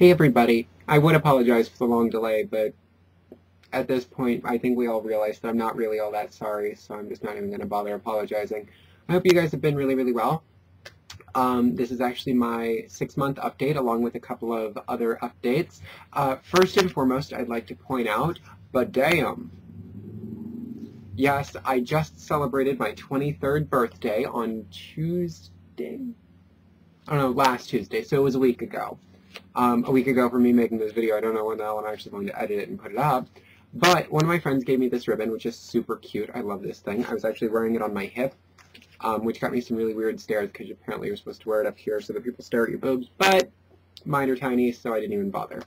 Hey everybody, I would apologize for the long delay, but at this point I think we all realize that I'm not really all that sorry, so I'm just not even going to bother apologizing. I hope you guys have been really well. This is actually my 6-month update along with a couple of other updates. First and foremost, I'd like to point out, but damn, yes, I just celebrated my 23rd birthday on Tuesday? Oh no, last Tuesday, so it was a week ago. A week ago for me making this video. I don't know when the hell I'm actually going to edit it and put it up. But one of my friends gave me this ribbon, which is super cute. I love this thing. I was actually wearing it on my hip, which got me some really weird stares because apparently you're supposed to wear it up here so that people stare at your boobs. But mine are tiny, so I didn't even bother.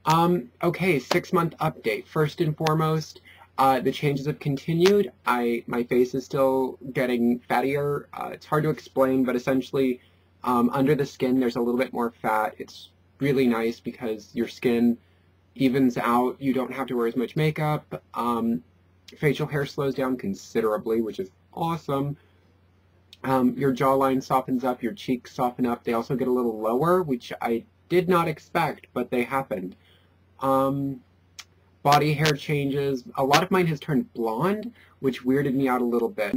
Okay, 6-month update. First and foremost, the changes have continued. My face is still getting fattier. It's hard to explain, but essentially under the skin there's a little bit more fat. It's really nice because your skin evens out. You don't have to wear as much makeup. Facial hair slows down considerably, which is awesome. Your jawline softens up, your cheeks soften up. They also get a little lower, which I did not expect, but they happened. Body hair changes. A lot of mine has turned blonde, which weirded me out a little bit.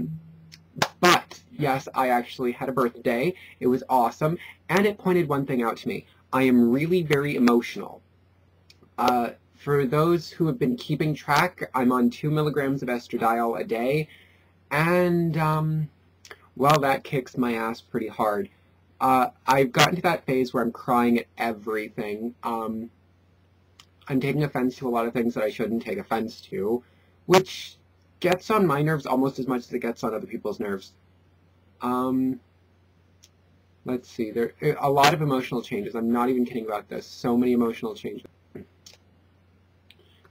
But, yes, I actually had a birthday. It was awesome, and it pointed one thing out to me. I am really very emotional. For those who have been keeping track, I'm on 2 milligrams of estradiol a day, and, well, that kicks my ass pretty hard. I've gotten to that phase where I'm crying at everything. I'm taking offense to a lot of things that I shouldn't take offense to, which gets on my nerves almost as much as it gets on other people's nerves. Let's see, there are a lot of emotional changes. I'm not even kidding about this. So many emotional changes.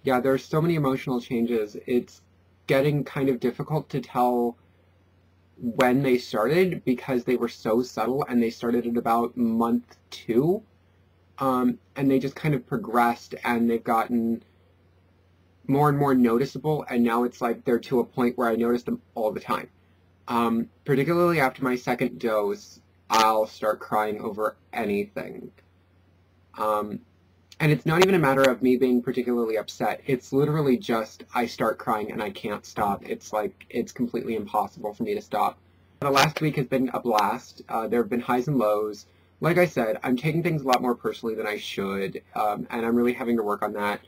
Yeah, there are so many emotional changes. It's getting kind of difficult to tell when they started because they were so subtle, and they started at about month 2. And they just kind of progressed, and they've gotten more and more noticeable, and now it's like they're to a point where I notice them all the time. Particularly after my 2nd dose, I'll start crying over anything. And it's not even a matter of me being particularly upset. It's literally just I start crying and I can't stop. It's like it's completely impossible for me to stop. The last week has been a blast. There have been highs and lows. Like I said, I'm taking things a lot more personally than I should, and I'm really having to work on that.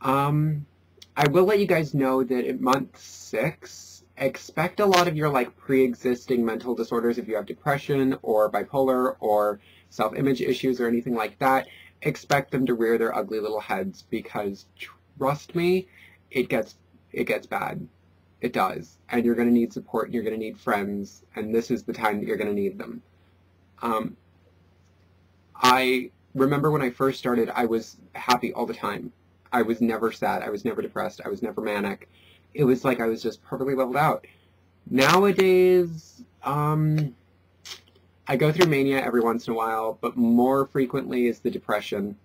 I will let you guys know that in month 6, expect a lot of your pre-existing mental disorders. If you have depression or bipolar or self-image issues or anything like that, expect them to rear their ugly little heads, because trust me, it gets bad. It does. And you're going to need support, and you're going to need friends, and this is the time that you're going to need them. I remember when I first started, I was happy all the time. I was never sad. I was never depressed. I was never manic. It was like I was just perfectly leveled out. Nowadays, I go through mania every once in a while, but more frequently is the depression.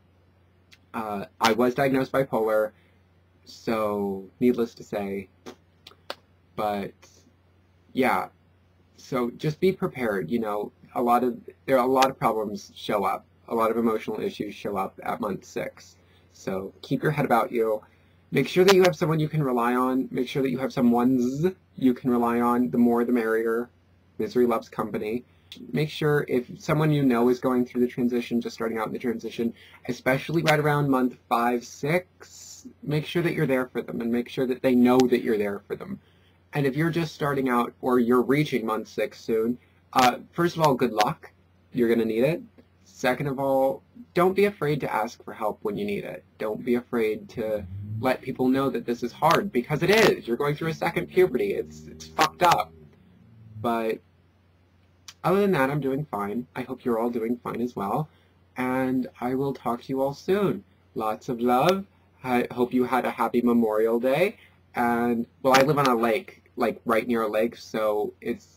I was diagnosed bipolar, so needless to say. But yeah, so just be prepared. You know, there are a lot of problems show up. A lot of emotional issues show up at month 6. So keep your head about you. Make sure that you have someone you can rely on. Make sure that you have someones you can rely on. The more the merrier. Misery loves company. Make sure if someone you know is going through the transition, just starting out in the transition, especially right around month 5, 6, make sure that you're there for them, and make sure that they know that you're there for them. And if you're just starting out, or you're reaching month 6 soon, first of all, good luck. You're going to need it. Second of all, don't be afraid to ask for help when you need it. Don't be afraid to let people know that this is hard, because it is. You're going through a second puberty. It's fucked up. But other than that, I'm doing fine. I hope you're all doing fine as well. And I will talk to you all soon. Lots of love. I hope you had a happy Memorial Day. And, well, I live on a lake, like right near a lake, so it's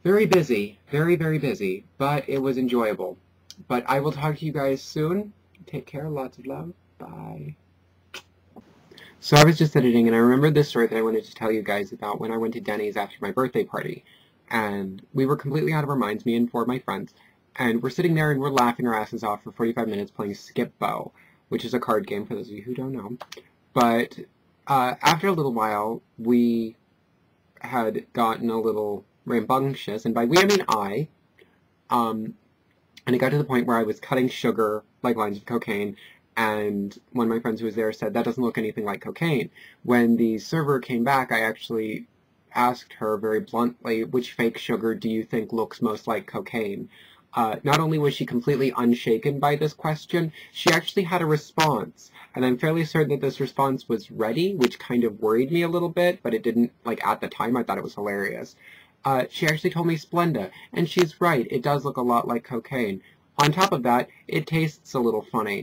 very busy. Very, very busy. But it was enjoyable. But I will talk to you guys soon. Take care. Lots of love. Bye. So I was just editing, and I remembered this story that I wanted to tell you guys about when I went to Denny's after my birthday party. And we were completely out of our minds, me and 4 of my friends. And we're sitting there and we're laughing our asses off for 45 minutes playing Skip Bo, which is a card game for those of you who don't know. But after a little while, we had gotten a little rambunctious, and by we I mean I, and it got to the point where I was cutting sugar like lines of cocaine, and one of my friends who was there said, that doesn't look anything like cocaine. When the server came back, I actually asked her very bluntly, which fake sugar do you think looks most like cocaine? Not only was she completely unshaken by this question, she actually had a response. And I'm fairly certain that this response was ready, which kind of worried me a little bit, but it didn't, like, at the time, I thought it was hilarious. She actually told me Splenda, and she's right, it does look a lot like cocaine. On top of that, it tastes a little funny.